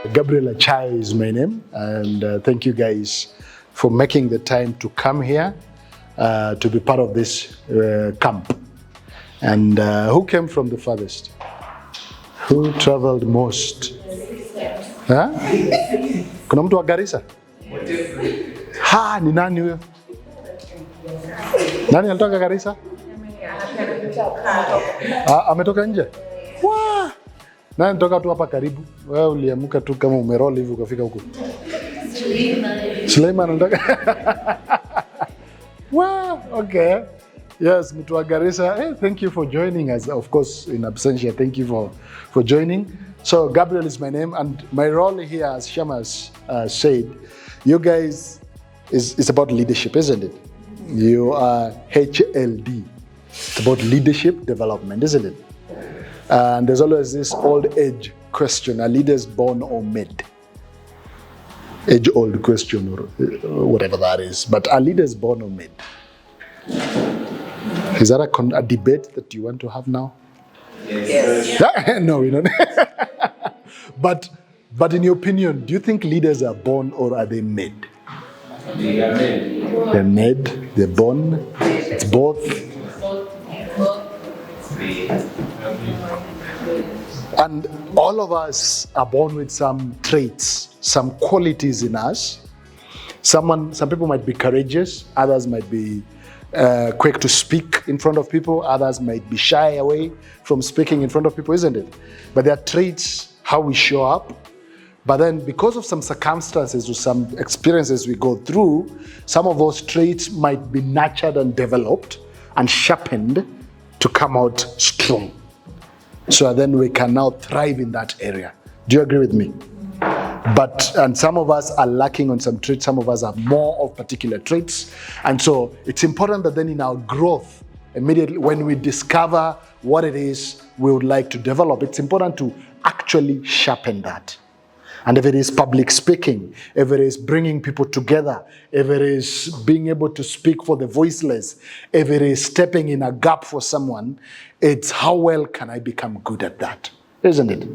Gabriel Achayo is my name, and thank you guys for making the time to come here to be part of this camp. And who came from the farthest? Who traveled most? Huh? Kuna mtu wa Garissa? Ni nani huyo? Nani alitoka Garissa? Ametoka nje? Nani alitoka tu hapa karibu? Wewe uliamuka tu kama umeroll hivi ukafika huko. Suleiman alitoka. Okay. Yes, mtu wa Garissa. Hey, thank you for joining us. Of course, in absentia, thank you for joining. So, Gabriel is my name, and my role here, as Shamas said, you guys is about leadership, isn't it? You are HLD. It's about leadership development, isn't it? And there's always this old age question: are leaders born or made? Age-old question, or whatever that is. But are leaders born or made? Is that a debate that you want to have now? Yes. No, we don't. But in your opinion, do you think leaders are born or are they made? They are made. They're made, they're born, it's both. And all of us are born with some traits, some qualities in us. Some people might be courageous, others might be quick to speak in front of people, others might be shy away from speaking in front of people, isn't it? But there are traits, how we show up. But then because of some circumstances or some experiences we go through, some of those traits might be nurtured and developed and sharpened to come out strong. So then we can now thrive in that area. Do you agree with me? And some of us are lacking on some traits, some of us have more of particular traits. And so it's important that then in our growth, immediately when we discover what it is we would like to develop, it's important to actually sharpen that. And if it is public speaking, if it is bringing people together, if it is being able to speak for the voiceless, if it is stepping in a gap for someone, it's how well can I become good at that, isn't it?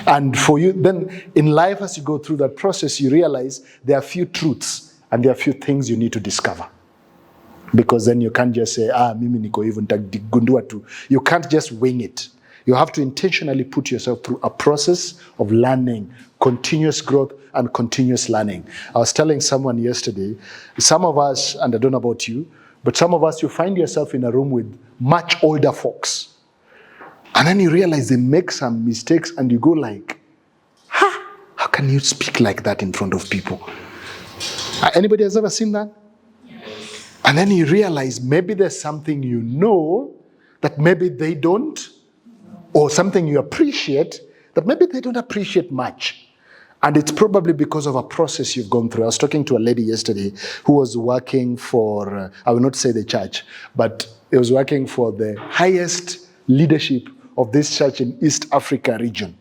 And for you, then in life as you go through that process, you realize there are a few truths and there are a few things you need to discover. Because then you can't just say, mimi niko hivyo nitagundua tu. You can't just wing it. You have to intentionally put yourself through a process of learning, continuous growth and continuous learning. I was telling someone yesterday, some of us, and I don't know about you, but some of us, you find yourself in a room with much older folks. And then you realize they make some mistakes and you go like, how can you speak like that in front of people? Anybody has ever seen that? Yes. And then you realize maybe there's something you know that maybe they don't, or something you appreciate that maybe they don't appreciate much. And it's probably because of a process you've gone through. I was talking to a lady yesterday who was working for, I will not say the church, but it was working for the highest leadership of this church in East Africa region.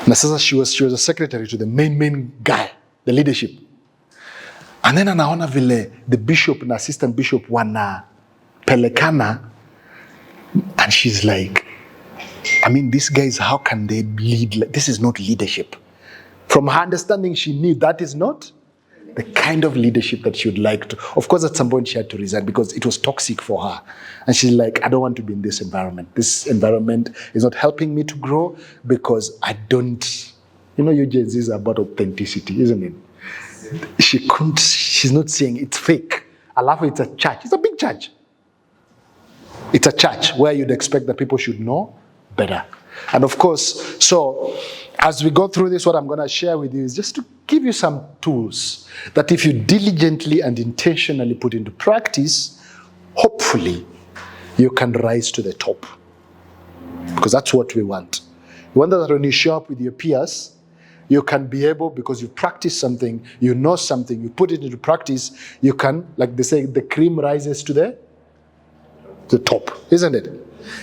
Na sasa she was a secretary to the main guy, the leadership. And then anaona vile the bishop and assistant bishop wana pelekana. And she's like, these guys, how can they lead? This is not leadership. From her understanding, she knew that is not the kind of leadership that she would like to. Of course, at some point she had to resign because it was toxic for her. And she's like, I don't want to be in this environment. This environment is not helping me to grow because I don't, you Gen Zs are about authenticity, isn't it? She's not saying it's fake. I love it, it's a church. It's a big church. It's a church where you'd expect that people should know better. And of course, so as we go through this, what I'm going to share with you is just to give you some tools that if you diligently and intentionally put into practice, hopefully you can rise to the top. Because that's what we want. We want that when you show up with your peers, you can be able, because you practice something, you know something, you put it into practice, you can, like they say, the cream rises to the top, isn't it?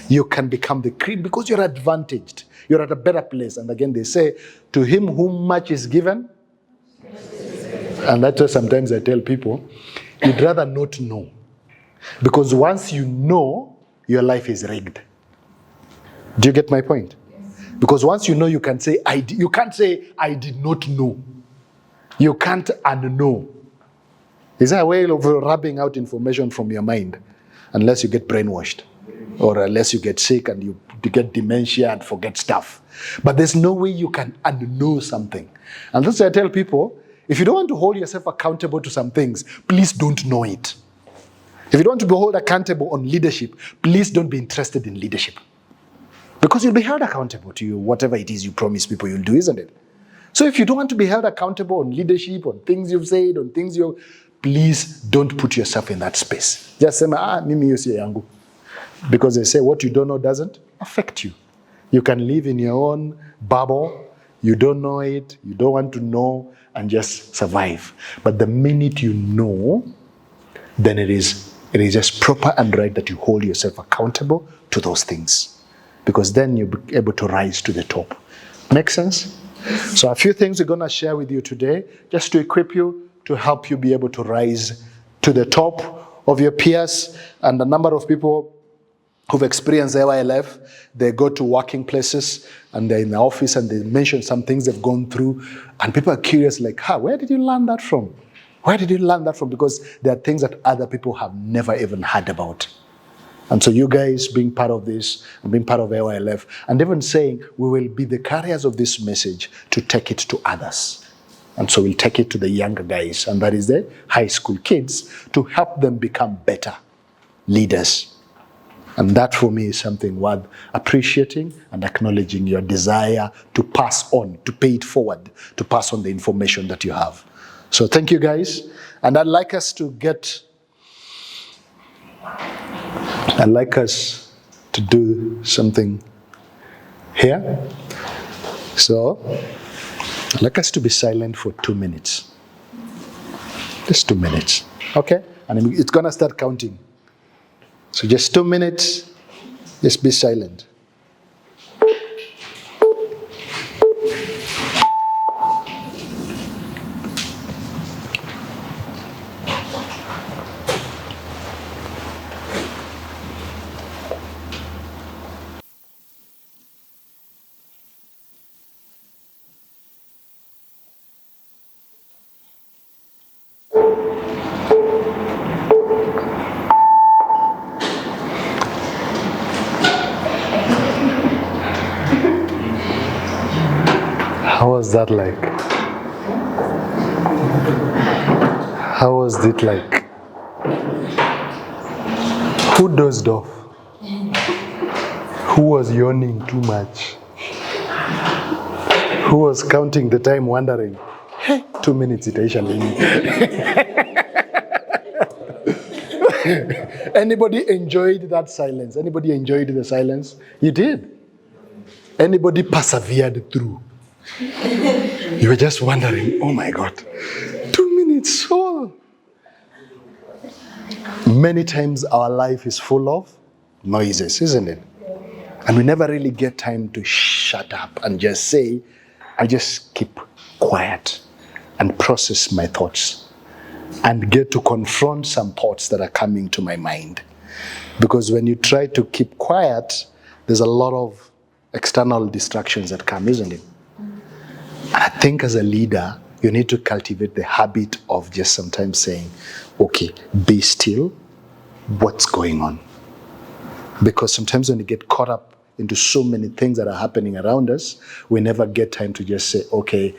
You can become the cream because you're advantaged. You're at a better place. And again, they say, to him whom much is given. And that's why sometimes I tell people, you'd rather not know. Because once you know, your life is rigged. Do you get my point? Because once you know, you can say, you can't say, I did not know. You can't unknow. Is that a way of rubbing out information from your mind? Unless you get brainwashed. Or unless you get sick and you get dementia and forget stuff. But there's no way you can unknow something. And that's why I tell people, if you don't want to hold yourself accountable to some things, please don't know it. If you don't want to be held accountable on leadership, please don't be interested in leadership. Because you'll be held accountable to you, whatever it is you promise people you'll do, isn't it? So if you don't want to be held accountable on leadership, on things you've said, on things please don't put yourself in that space. Just say, mimi yo siyo yangu. Because they say what you don't know doesn't affect you. You can live in your own bubble. You don't know it. You don't want to know and just survive. But the minute you know, then it is just proper and right that you hold yourself accountable to those things. Because then you'll be able to rise to the top. Make sense? So a few things we're going to share with you today, just to equip you, to help you be able to rise to the top of your peers. And a number of people who've experienced AYLF, they go to working places and they're in the office and they mention some things they've gone through. And people are curious, like, where did you learn that from? Where did you learn that from? Because there are things that other people have never even heard about. And so you guys being part of this, and being part of AYLF, and even saying, we will be the carriers of this message to take it to others. And so we'll take it to the younger guys, and that is the high school kids, to help them become better leaders. And that for me is something worth appreciating and acknowledging your desire to pass on, to pay it forward, to pass on the information that you have. So thank you guys. And I'd like us to do something here. So I'd like us to be silent for 2 minutes. Just 2 minutes. Okay? And it's going to start counting. So just 2 minutes, just be silent. How was that like? How was it like? Who dozed off? Who was yawning too much? Who was counting the time wondering, hey, 2 minutes itaisha lini? Anybody enjoyed that silence? Anybody enjoyed the silence? You did. Anybody persevered through? You were just wondering, oh my God, 2 minutes, all. Many times our life is full of noises, isn't it? And we never really get time to shut up and just say, I just keep quiet and process my thoughts and get to confront some thoughts that are coming to my mind. Because when you try to keep quiet, there's a lot of external distractions that come, isn't it? And I think as a leader, you need to cultivate the habit of just sometimes saying, okay, be still, what's going on? Because sometimes when you get caught up into so many things that are happening around us, we never get time to just say, okay,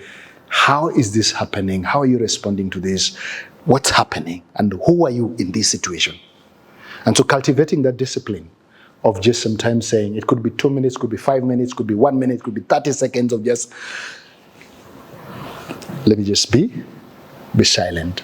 how is this happening? How are you responding to this? What's happening? And who are you in this situation? And so cultivating that discipline of just sometimes saying, it could be 2 minutes, could be 5 minutes, could be 1 minute, could be 30 seconds of just, let me just be silent.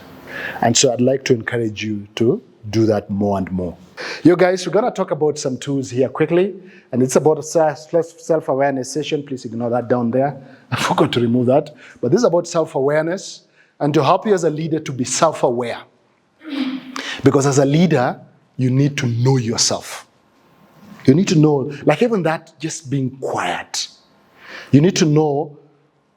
And so I'd like to encourage you to do that more and more. You guys, we're going to talk about some tools here quickly. And it's about a self-awareness session. Please ignore that down there. I forgot to remove that. But this is about self-awareness and to help you as a leader to be self-aware. Because as a leader, you need to know yourself. You need to know, like even that, just being quiet. You need to know,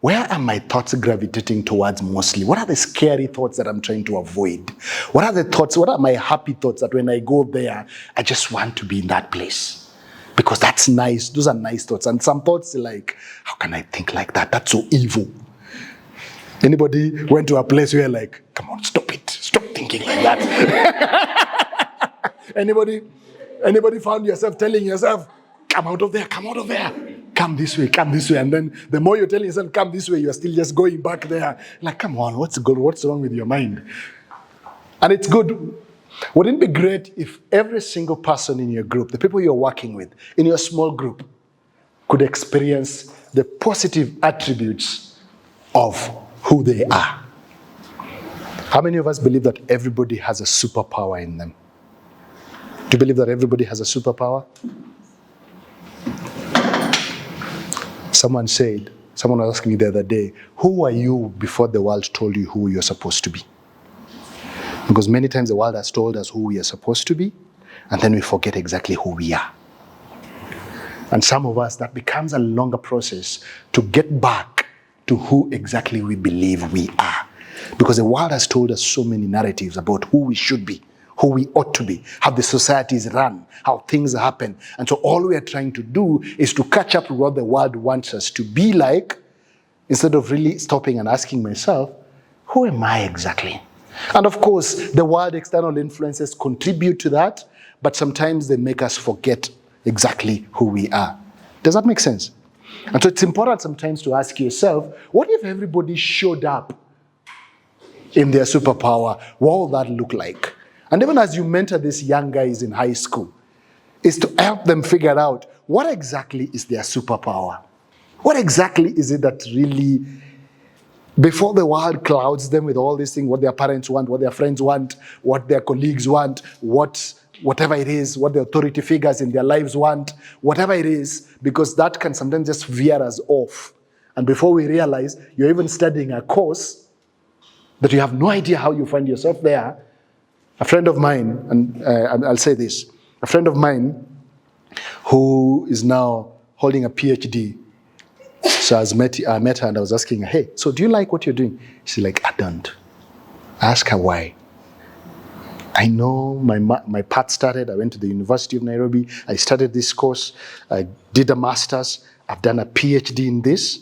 where are my thoughts gravitating towards mostly? What are the scary thoughts that I'm trying to avoid? What are the thoughts, what are my happy thoughts that when I go there, I just want to be in that place? Because that's nice. Those are nice thoughts. And some thoughts are like, how can I think like that? That's so evil. Anybody went to a place where like, come on, stop it. Stop thinking like that. Anybody found yourself telling yourself, come out of there, come out of there. Come this way. And then the more you're telling yourself, come this way, you're still just going back there. Like, come on, what's wrong with your mind? And it's good. Wouldn't it be great if every single person in your group, the people you're working with, in your small group, could experience the positive attributes of who they are? How many of us believe that everybody has a superpower in them? Do you believe that everybody has a superpower? Someone was asking me the other day, who were you before the world told you who you're supposed to be? Because many times the world has told us who we are supposed to be, and then we forget exactly who we are. And some of us, that becomes a longer process to get back to who exactly we believe we are. Because the world has told us so many narratives about who we should be, who we ought to be, how the societies run, how things happen. And so all we are trying to do is to catch up with what the world wants us to be like, instead of really stopping and asking myself, who am I exactly? And of course, the world external influences contribute to that, but sometimes they make us forget exactly who we are. Does that make sense? And so it's important sometimes to ask yourself, what if everybody showed up in their superpower? What will that look like? And even as you mentor these young guys in high school, is to help them figure out what exactly is their superpower. What exactly is it that really, before the world clouds them with all these things, what their parents want, what their friends want, what their colleagues want, whatever it is, what the authority figures in their lives want, whatever it is, because that can sometimes just veer us off. And before we realize, you're even studying a course that you have no idea how you find yourself there. A friend of mine, and I'll say this, a friend of mine who is now holding a PhD. So I met her and I was asking her, hey, so do you like what you're doing? She's like, I don't. I asked her why. I know my path started. I went to the University of Nairobi. I studied this course. I did a master's. I've done a PhD in this.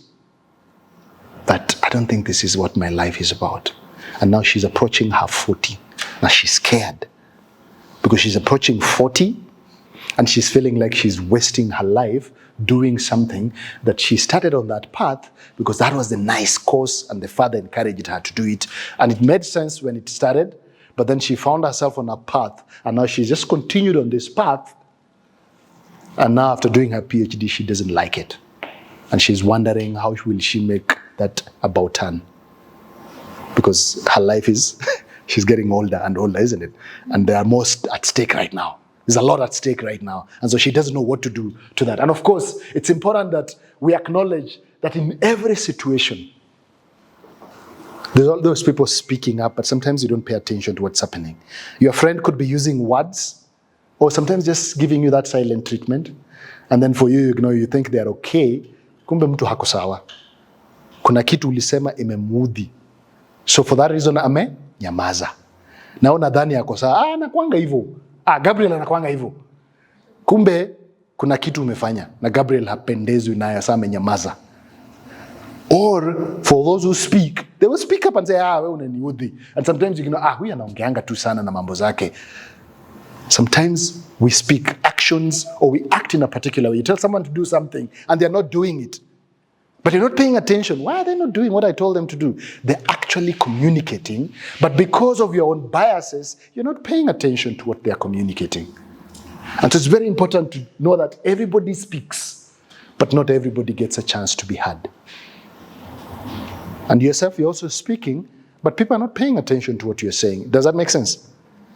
But I don't think this is what my life is about. And now she's approaching her 40. Now she's scared. Because she's approaching 40 and she's feeling like she's wasting her life doing something that she started on that path because that was the nice course and the father encouraged her to do it. And it made sense when it started, but then she found herself on a path and now she just continued on this path. And now after doing her PhD, she doesn't like it. And she's wondering how will she make that about turn? Because her life is, she's getting older and older, isn't it? And there are more at stake right now. There's a lot at stake right now. And so she doesn't know what to do to that. And of course, it's important that we acknowledge that in every situation, there's all those people speaking up, but sometimes you don't pay attention to what's happening. Your friend could be using words, or sometimes just giving you that silent treatment. And then for you, you think they're okay. Kumbe mtu hako sawa. Kuna kitu ulisema imemudhi. So for that reason, nyamaza. Na unadhani yako sawa. Nakuanga hivyo. Gabriel anakuanga hivyo. Kumbe kuna kitu umefanya na Gabriel hapendezwi nayo, sasa amenyamaza. Or for those who speak, they will speak up and say, wewe unaniudhi. And sometimes huyu anaongeanga tu sana na mambo zake. Sometimes we speak actions or we act in a particular way. You tell someone to do something and they're not doing it. But you're not paying attention. Why are they not doing what I told them to do? They're actually communicating, but because of your own biases, you're not paying attention to what they're communicating. And so it's very important to know that everybody speaks, but not everybody gets a chance to be heard. And yourself, you're also speaking, but people are not paying attention to what you're saying. Does that make sense?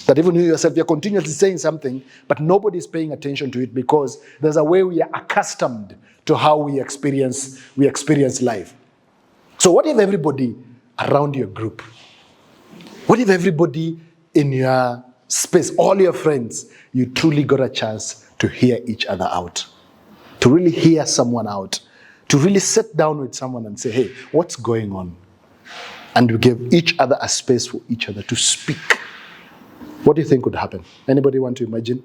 That even you yourself, you're continuously saying something, but nobody's paying attention to it because there's a way we are accustomed to how we experience life. So what if everybody around your group, what if everybody in your space, all your friends, you truly got a chance to hear each other out, to really hear someone out, to really sit down with someone and say, hey, what's going on? And we give each other a space for each other to speak. What do you think would happen? Anybody want to imagine?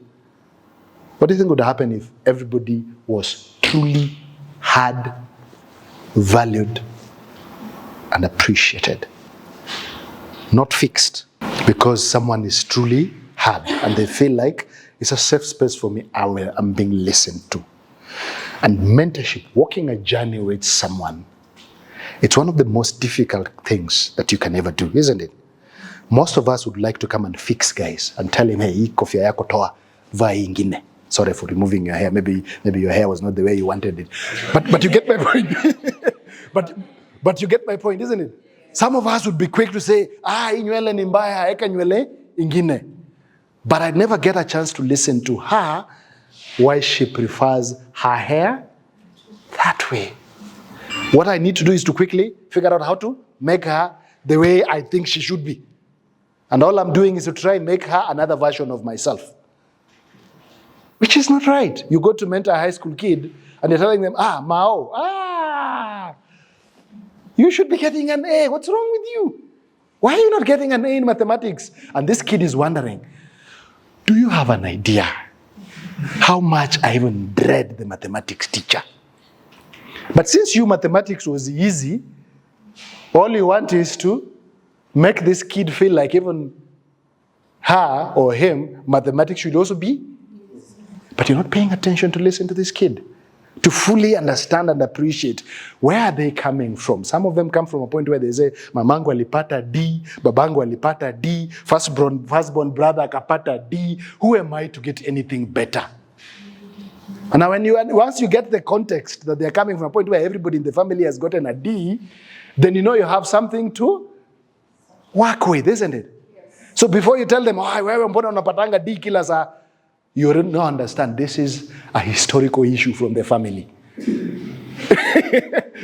What do you think would happen if everybody was truly heard, valued, and appreciated? Not fixed. Because someone is truly heard and they feel like it's a safe space for me, I'm being listened to. And mentorship, walking a journey with someone, it's one of the most difficult things that you can ever do, isn't it? Most of us would like to come and fix guys and tell him, hey, hii kofia yako toa, vaa hii ingine. Sorry for removing your hair. Maybe your hair was not the way you wanted it. But you get my point. but you get my point, isn't it? Some of us would be quick to say, hii nywele ni mbaya, eka nywele ingine. But I never get a chance to listen to her why she prefers her hair that way. What I need to do is to quickly figure out how to make her the way I think she should be. And all I'm doing is to try and make her another version of myself. Which is not right. You go to mentor a high school kid and you're telling them, Mao, you should be getting an A. What's wrong with you? Why are you not getting an A in mathematics? And this kid is wondering, do you have an idea how much I even dread the mathematics teacher? But since mathematics was easy, all you want is to make this kid feel like even her or him, mathematics should also be. But you're not paying attention to listen to this kid, to fully understand and appreciate where are they coming from. Some of them come from a point where they say, mamangu alipata D, babangu alipata D, firstborn brother akapata D. Who am I to get anything better? And now once you get the context that they're coming from a point where everybody in the family has gotten a D, then you know you have something to work with, isn't it? Yes. So before you tell them, wewe mbona unapatanga D kila saa, you don't understand this is a historical issue from the family.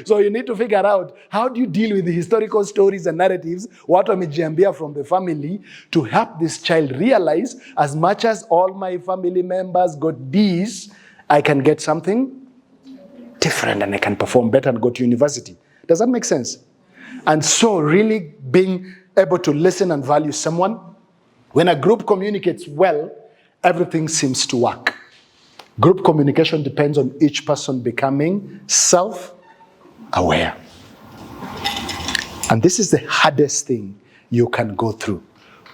So you need to figure out how do you deal with the historical stories and narratives, what wamejiambia from the family, to help this child realize as much as all my family members got D's, I can get something different and I can perform better and go to university. Does that make sense? And so really being able to listen and value someone, when a group communicates well, everything seems to work. Group communication depends on each person becoming self-aware. And this is the hardest thing you can go through,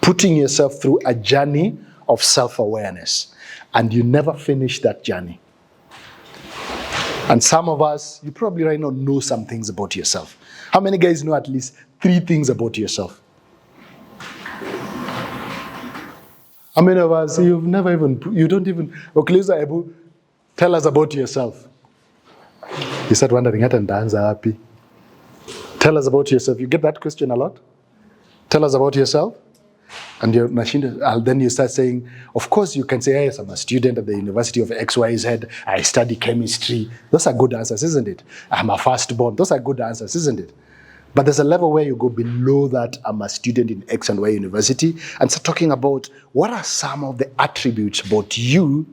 putting yourself through a journey of self-awareness. And you never finish that journey. And some of us, you probably right now know some things about yourself. How many guys know at least 3 things about yourself? How many of us, you don't even, Ebu, tell us about yourself. You start wondering, happy. Tell us about yourself. You get that question a lot? Tell us about yourself. And then you start saying, of course you can say, yes, I'm a student at the University of XYZ, I study chemistry. Those are good answers, isn't it? I'm a firstborn. Those are good answers, isn't it? But there's a level where you go below that, I'm a student in X and Y university, and start talking about what are some of the attributes about you,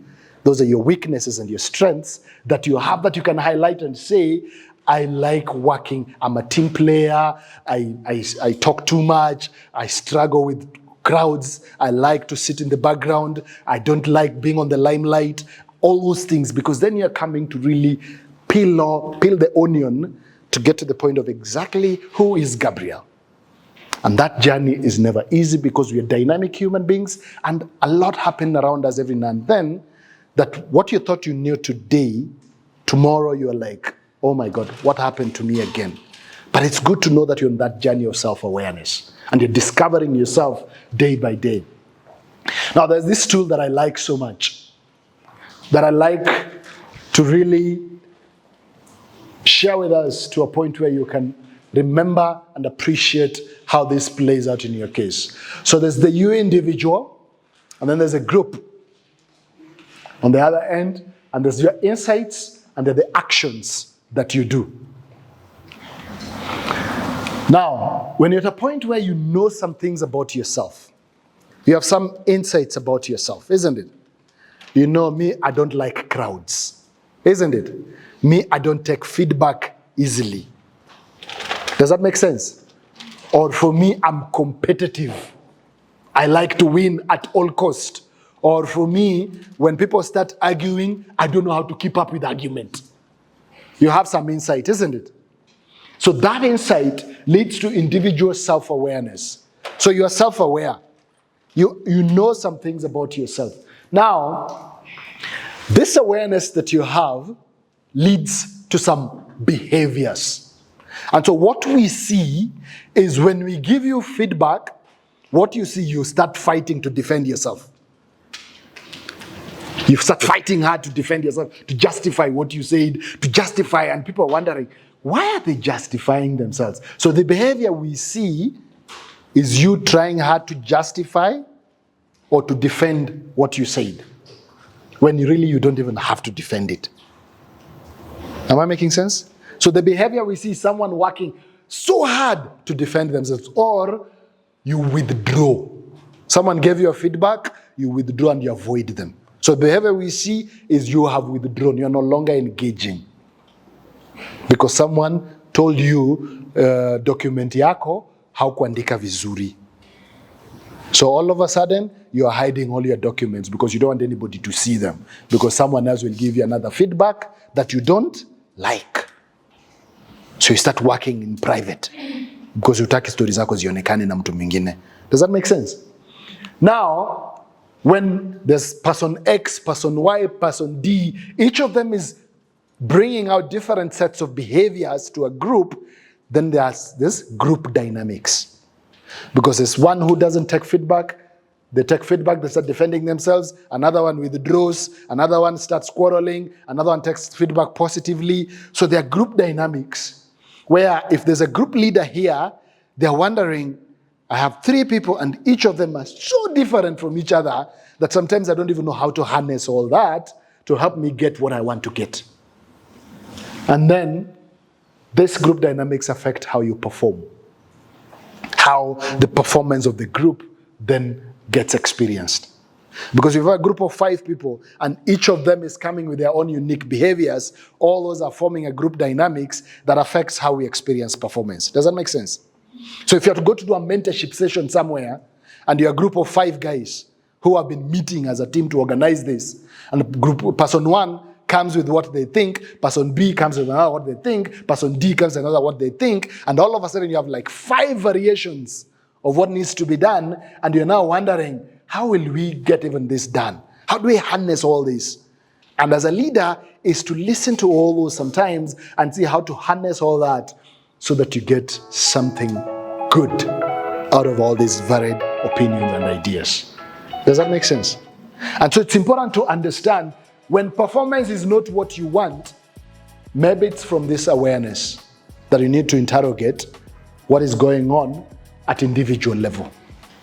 those are your weaknesses and your strengths, that you have that you can highlight and say, I like working, I'm a team player, I talk too much, I struggle with crowds, I like to sit in the background, I don't like being on the limelight, all those things, because then you're coming to really peel the onion to get to the point of exactly who is Gabriel. And that journey is never easy because we are dynamic human beings and a lot happens around us every now and then that what you thought you knew today, tomorrow you're like, oh my God, what happened to me again? But it's good to know that you're on that journey of self-awareness and you're discovering yourself day by day. Now there's this tool that I like so much, that I like to really share with us to a point where you can remember and appreciate how this plays out in your case. So there's the you individual, and then there's a group on the other end, and there's your insights, and then the actions that you do. Now, when you're at a point where you know some things about yourself, you have some insights about yourself, isn't it? You know me, I don't like crowds, isn't it? Me, I don't take feedback easily. Does that make sense? Or for me, I'm competitive. I like to win at all cost. Or for me, when people start arguing, I don't know how to keep up with the argument. You have some insight, isn't it? So that insight leads to individual self-awareness. So you are self-aware. You know some things about yourself. Now, this awareness that you have leads to some behaviors. And so what we see is when we give you feedback, what you see, you start fighting to defend yourself. You start fighting hard to defend yourself, to justify what you said, to justify, and people are wondering, why are they justifying themselves? So the behavior we see is you trying hard to justify or to defend what you said, when you don't even have to defend it. Am I making sense? So the behavior we see is someone working so hard to defend themselves, or you withdraw. Someone gave you a feedback, you withdraw and you avoid them. So the behavior we see is you have withdrawn. You are no longer engaging. Because someone told you, document yako haukuandika vizuri. So all of a sudden, you are hiding all your documents because you don't want anybody to see them. Because someone else will give you another feedback that you don't like. So you start working in private. Because hutaki stories zako zionekane na mtu mwingine. Does that make sense? Now, when there's person X, person Y, person D, each of them is bringing out different sets of behaviors to a group, then there's this group dynamics. Because there's one who doesn't take feedback, they take feedback, they start defending themselves, another one withdraws, another one starts quarreling, another one takes feedback positively. So there are group dynamics, where if there's a group leader here, they're wondering, I have 3 people and each of them are so different from each other that sometimes I don't even know how to harness all that to help me get what I want to get. And then this group dynamics affect how you perform, how the performance of the group then gets experienced. Because if you have a group of 5 people and each of them is coming with their own unique behaviors, all those are forming a group dynamics that affects how we experience performance. Does that make sense? So if you have to go to do a mentorship session somewhere and you're a group of 5 guys who have been meeting as a team to organize this, and person 1 comes with what they think, person B comes with another what they think, person D comes with another what they think, and all of a sudden you have like 5 variations of what needs to be done, and you're now wondering, how will we get even this done? How do we harness all this? And as a leader is to listen to all those sometimes and see how to harness all that so that you get something good out of all these varied opinions and ideas. Does that make sense? And so it's important to understand when performance is not what you want, maybe it's from this awareness that you need to interrogate what is going on at individual level.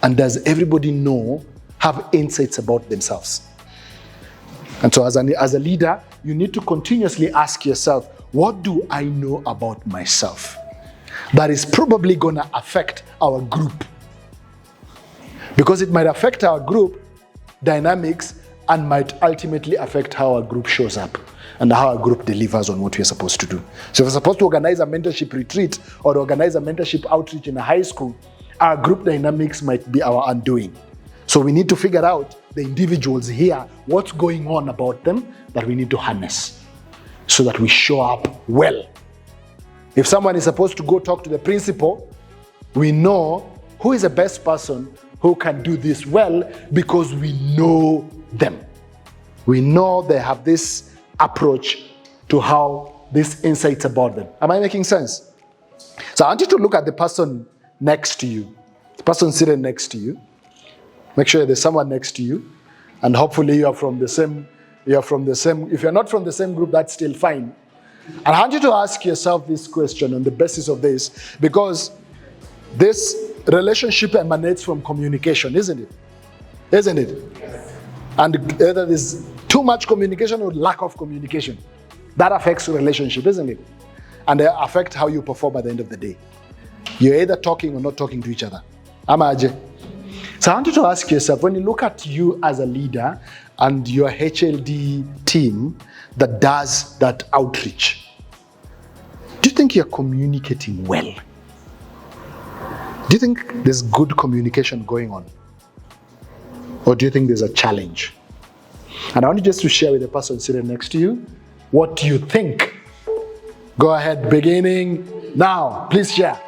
And does everybody have insights about themselves? And so as a leader, you need to continuously ask yourself, what do I know about myself that is probably going to affect our group? Because it might affect our group dynamics and might ultimately affect how our group shows up and how our group delivers on what we're supposed to do. So if we're supposed to organize a mentorship retreat or organize a mentorship outreach in a high school, our group dynamics might be our undoing. So we need to figure out the individuals here, what's going on about them that we need to harness so that we show up well. If someone is supposed to go talk to the principal, we know who is the best person who can do this well because we know them. We know they have this approach to how these insights about them. Am I making sense? So I want you to look at the person next to you, the person sitting next to you. Make sure there's someone next to you, and hopefully you are from the same. If you're not from the same group, that's still fine. And I want you to ask yourself this question on the basis of this, because this relationship emanates from communication, isn't it? Isn't it? Yes. And either there's too much communication or lack of communication. That affects the relationship, isn't it? And they affect how you perform at the end of the day. You're either talking or not talking to each other. Amaje. So I want you to ask yourself, when you look at you as a leader and your HLD team that does that outreach, do you think you're communicating well? Do you think there's good communication going on? Or do you think there's a challenge? And I want you just to share with the person sitting next to you what you think. Go ahead, beginning now. Please share.